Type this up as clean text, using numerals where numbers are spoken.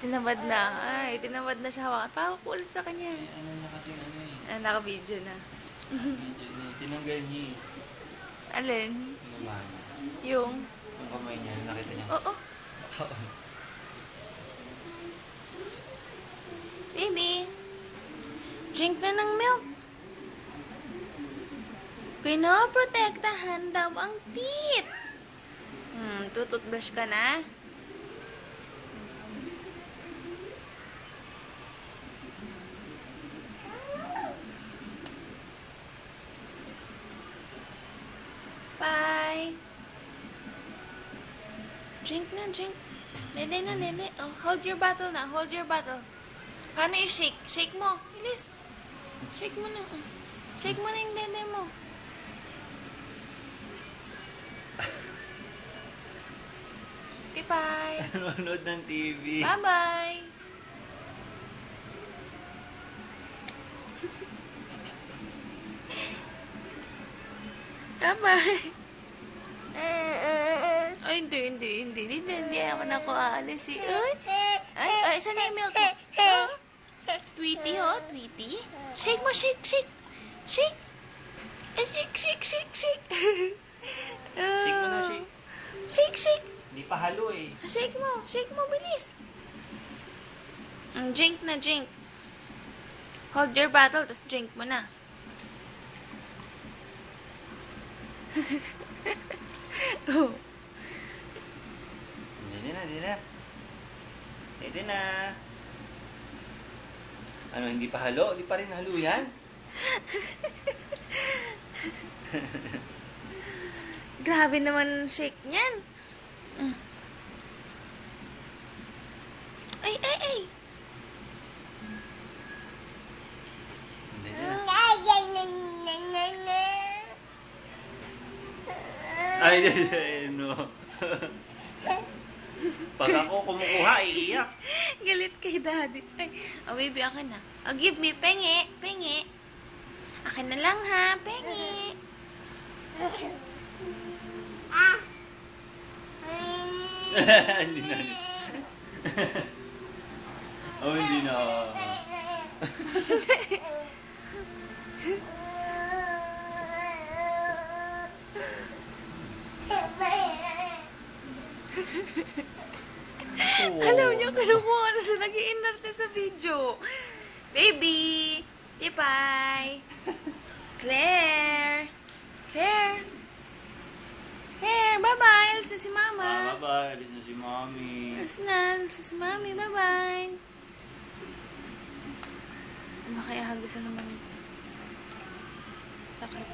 Tinamad na. Ay, tinamad na siya hawakan. Pakukulit sa kanya. Eh, ano na kasi ano eh. Ah, naka-video na. Tinanggal niya eh. Alin? Tinamahan niya. Yung? Yung kamay niya, nakita niya. Oo. Baby, drink na ng milk. Pinoprotektahan daw ang teeth. Tututbrush ka na? Bye. Drink na, drink. Dede na, dede. Oh, hold your bottle na. Hold your bottle. Paano i-shake? Shake mo. Bilis. Shake mo na. Shake mo na yung dede mo. Bye. Nanonood ng TV. Bye-bye. Bye-bye. Ay, hindi ako aalis eh. Ay, saan na yung milk? Oh, Tweety, oh, Tweety. Shake mo, shake. Shake. Shake. Shake mo na, shake. Shake. Hindi pa halo eh. Shake mo, bilis. Drink na, drink. Hold your bottle, tapos drink mo na. Oh. Hindi na. Ano, hindi pa halo? Hindi pa rin halo yan? Grabe naman shake niyan. Ay. Hindi na. Ay, no. Pag ako kumukuha, iiyak. Galit kay daddy. Ay, oh baby, akin na. Oh, give me, pengi. Akin na lang ha, pengi. Hindi na. Oh, hindi na. Alam niyo, kinukuha na siya. Nag-iinarte sa video. Baby! Tipay! Claire! Bye-bye! Alis na si Mama. Bye-bye. Alis na si Mommy. Alis na si Mami. Bye-bye! Baka ihagis na naman. Takot.